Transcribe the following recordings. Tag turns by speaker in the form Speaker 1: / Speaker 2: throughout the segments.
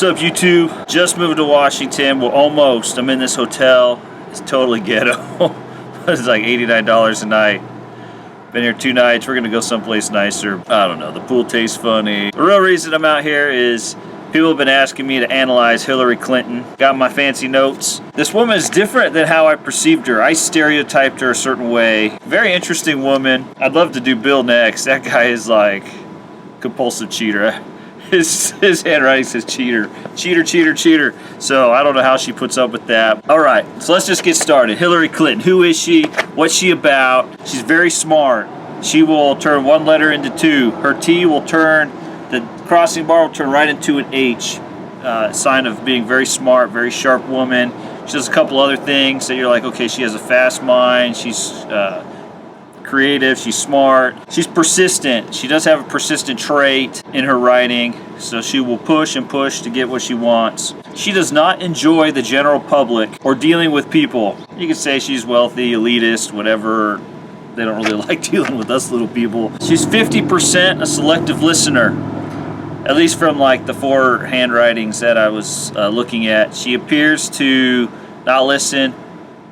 Speaker 1: What's up, YouTube? Just moved to Washington. Well, almost. I'm in this hotel. It's totally ghetto. It's like $89 a night. Been here 2 nights. We're gonna go someplace nicer. I don't know. The pool tastes funny. The real reason I'm out here is people have been asking me to analyze Hillary Clinton. Got my fancy notes. This woman is different than how I perceived her. I stereotyped her a certain way. Very interesting woman. I'd love to do Bill next. That guy is like compulsive cheater. His handwriting says cheater. Cheater, cheater, cheater. So I don't know how she puts up with that. All right, so let's just get started. Hillary Clinton, who is she? What's she about? She's very smart. She will turn one letter into two. Her T will turn, the crossing bar will turn right into an H. Sign of being very smart, very sharp woman. She does a couple other things that you're like, okay, she has a fast mind. She's creative, she's smart, she's persistent. She does have a persistent trait in her writing, so she will push and push to get what she wants. She does not enjoy the general public or dealing with people. You could say she's wealthy, elitist, whatever. They don't really like dealing with us little people. She's 50% a selective listener, at least from like the 4 handwritings that I was looking at. She appears to not listen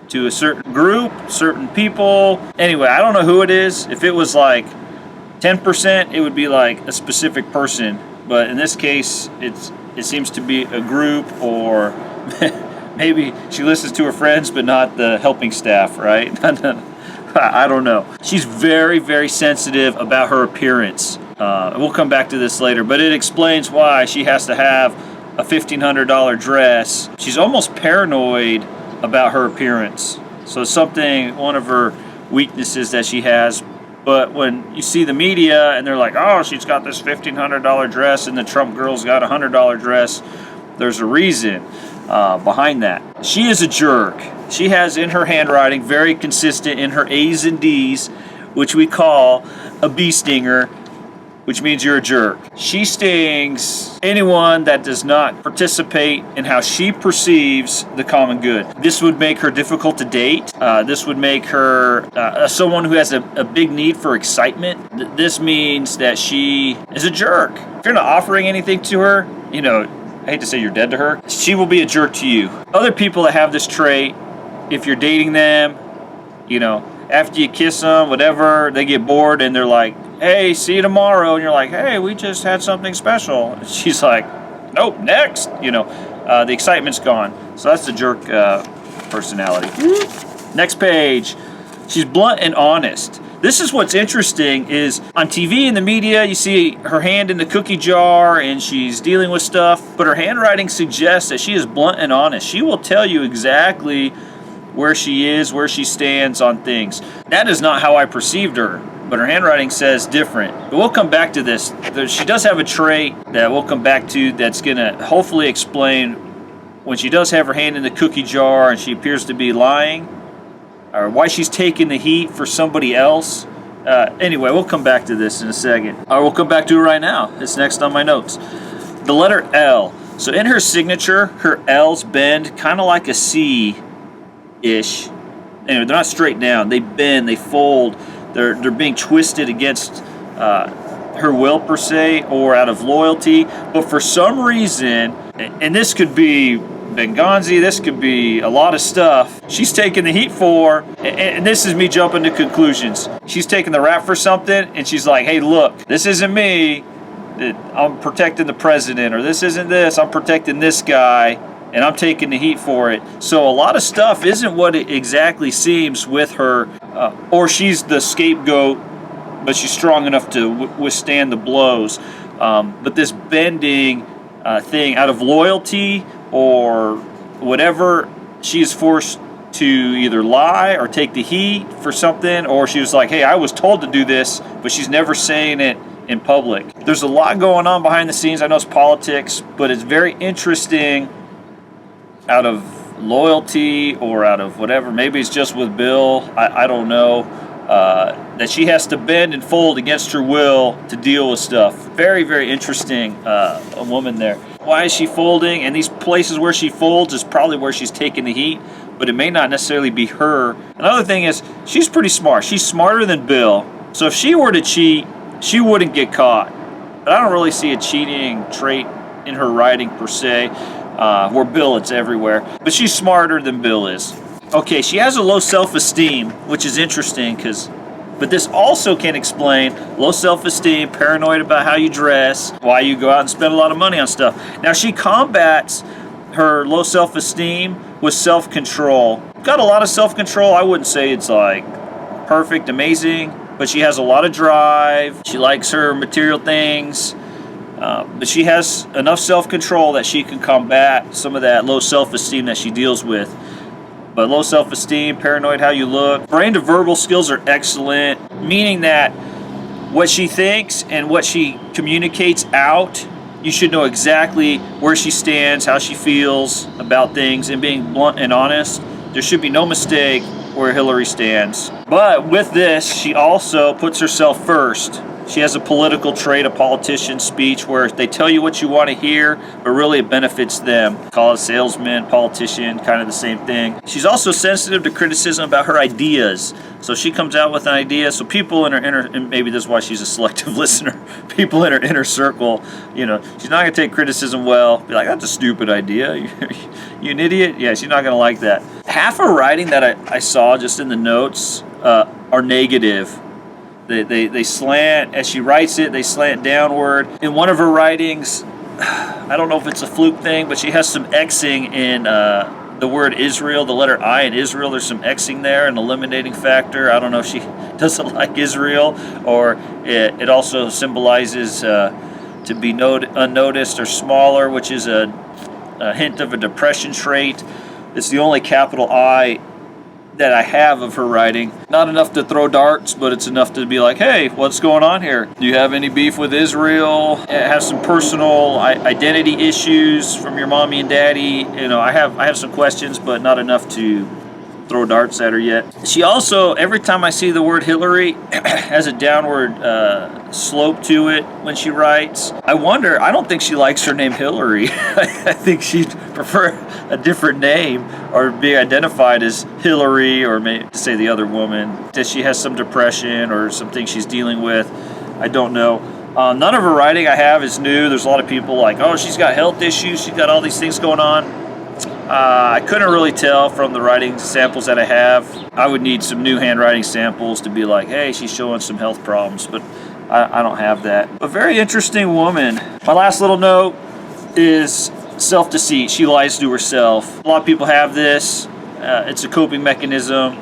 Speaker 1: to a certain group, certain people. Anyway, I don't know who it is. If it was like 10%, it would be like a specific person. But in this case, it seems to be a group, or maybe she listens to her friends, but not the helping staff, right? I don't know. She's very, very sensitive about her appearance. We'll come back to this later, but it explains why she has to have a $1,500 dress. She's almost paranoid about her appearance. So it's something, one of her weaknesses that she has. But when you see the media and they're like, oh, she's got this $1,500 dress and the Trump girl's got a $100 dress, there's a reason behind that. She is a jerk. She has in her handwriting, very consistent in her A's and D's, which we call a bee stinger, which means you're a jerk. She stings anyone that does not participate in how she perceives the common good. This would make her difficult to date. This would make her someone who has a big need for excitement. This means that she is a jerk. If you're not offering anything to her, you know, I hate to say you're dead to her, she will be a jerk to you. Other people that have this trait, if you're dating them, you know, after you kiss them, whatever, they get bored and they're like, hey, see you tomorrow. And you're like, hey, we just had something special. And she's like, nope, next. You know, the excitement's gone. So that's the jerk personality. Next page. She's blunt and honest. This is what's interesting is on TV and the media, you see her hand in the cookie jar and she's dealing with stuff, but her handwriting suggests that she is blunt and honest. She will tell you exactly where she is, where she stands on things. That is not how I perceived her, but her handwriting says different. But we'll come back to this. She does have a trait that we'll come back to that's going to hopefully explain when she does have her hand in the cookie jar and she appears to be lying, or why she's taking the heat for somebody else. Anyway, we'll come back to this in a second. Or we'll come back to it right now. It's next on my notes. The letter L. So in her signature, her L's bend kind of like a C ish. Anyway, they're not straight down. They bend, they fold. They're being twisted against her will per se, or out of loyalty. But for some reason, and this could be Benghazi, this could be a lot of stuff, she's taking the heat for, and this is me jumping to conclusions. She's taking the rap for something, and she's like, hey, look, this isn't me. I'm protecting the president, or this isn't this. I'm protecting this guy. And I'm taking the heat for it. So a lot of stuff isn't what it exactly seems with her, or she's the scapegoat, but she's strong enough to withstand the blows. But this bending thing, out of loyalty or whatever, she is forced to either lie or take the heat for something, or she was like, hey, I was told to do this, but she's never saying it in public. There's a lot going on behind the scenes. I know it's politics, but it's very interesting. Out of loyalty or out of whatever, maybe it's just with Bill, I don't know, that she has to bend and fold against her will to deal with stuff. Very, very interesting, a woman there. Why is she folding? And these places where she folds is probably where she's taking the heat, but it may not necessarily be her. Another thing is, she's pretty smart. She's smarter than Bill. So if she were to cheat, she wouldn't get caught. But I don't really see a cheating trait in her writing per se, where Bill, it's everywhere. But she's smarter than Bill is. Okay, she has a low self-esteem, which is interesting but this also can explain low self-esteem, paranoid about how you dress, why you go out and spend a lot of money on stuff. Now, she combats her low self-esteem with self-control. Got a lot of self-control. I wouldn't say it's like perfect, amazing, but she has a lot of drive. She likes her material things, but she has enough self-control that she can combat some of that low self-esteem that she deals with. But low self-esteem, paranoid how you look. Brain to verbal skills are excellent, meaning that what she thinks and what she communicates out, you should know exactly where she stands, how she feels about things, and being blunt and honest. There should be no mistake where Hillary stands. But with this, she also puts herself first. She has a political trait, a politician's speech, where they tell you what you want to hear, but really it benefits them. Call it salesman, politician, kind of the same thing. She's also sensitive to criticism about her ideas. So she comes out with an idea, so people in her inner, and maybe this is why she's a selective listener, people in her inner circle, she's not going to take criticism well, be like, that's a stupid idea, you an idiot? Yeah, she's not going to like that. Half her writing that I saw just in the notes are negative. They slant, as she writes it, they slant downward. In one of her writings, I don't know if it's a fluke thing, but she has some Xing in the word Israel, the letter I in Israel. There's some Xing there, an eliminating factor. I don't know if she doesn't like Israel, or it also symbolizes to be unnoticed or smaller, which is a hint of a depression trait. It's the only capital I that I have of her writing. Not enough to throw darts, but it's enough to be like, hey, what's going on here? Do you have any beef with Israel? Have some personal identity issues from your mommy and daddy? I have some questions, but not enough to throw darts at her yet. She also, every time I see the word Hillary, has a downward slope to it when she writes. I don't think she likes her name Hillary. I think she'd prefer a different name or be identified as Hillary, or maybe to say the other woman. That she has some depression or something she's dealing with. I don't know. None of her writing I have is new. There's a lot of people like, oh, she's got health issues. She's got all these things going on. I couldn't really tell from the writing samples that I have. I would need some new handwriting samples to be like, hey, she's showing some health problems, but I don't have that. A very interesting woman. My last little note is self-deceit. She lies to herself. A lot of people have this. It's a coping mechanism.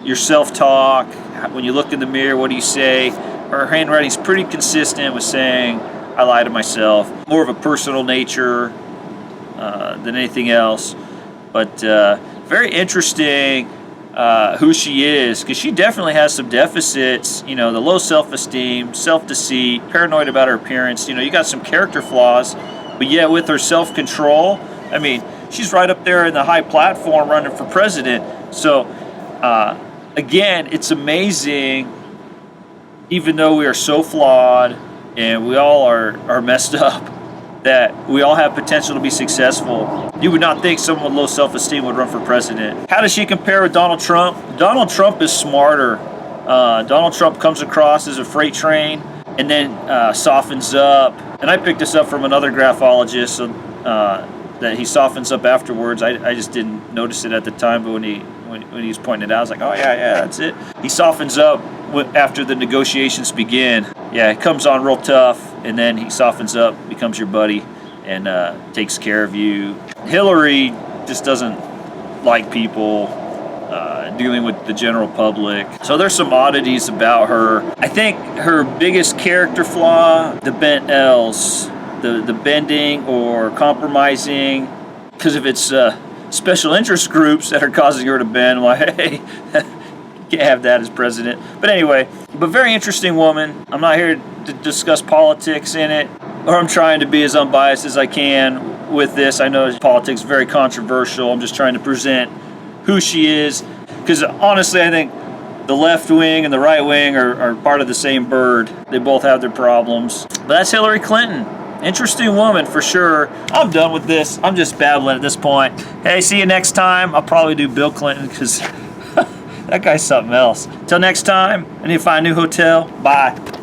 Speaker 1: Your self-talk. When you look in the mirror, what do you say? Her handwriting's pretty consistent with saying, I lie to myself. More of a personal nature than anything else, but very interesting who she is, because she definitely has some deficits. The low self-esteem, self-deceit, paranoid about her appearance. You got some character flaws, but yet with her self-control, she's right up there in the high platform running for president. So again, it's amazing, even though we are so flawed and we all are messed up, that we all have potential to be successful. You would not think someone with low self-esteem would run for president. How does she compare with Donald Trump? Donald Trump is smarter. Donald Trump comes across as a freight train and then softens up. And I picked this up from another graphologist, that he softens up afterwards. I just didn't notice it at the time, but when he was pointing it out, I was like, oh yeah, that's it. He softens up after the negotiations begin. Yeah, it comes on real tough, and then he softens up, becomes your buddy, and takes care of you. Hillary just doesn't like people, dealing with the general public. So there's some oddities about her. I think her biggest character flaw, the bent L's, the bending or compromising, because if it's special interest groups that are causing her to bend, I'm like, hey, can't have that as president. But anyway, very interesting woman. I'm not here to discuss politics in it, or I'm trying to be as unbiased as I can with this. I know politics is very controversial. I'm just trying to present who she is, because honestly, I think the left wing and the right wing are part of the same bird. They both have their problems. But that's Hillary Clinton. Interesting woman for sure. I'm done with this. I'm just babbling at this point. Hey, see you next time. I'll probably do Bill Clinton, because that guy's something else. Till next time, I need to find a new hotel. Bye.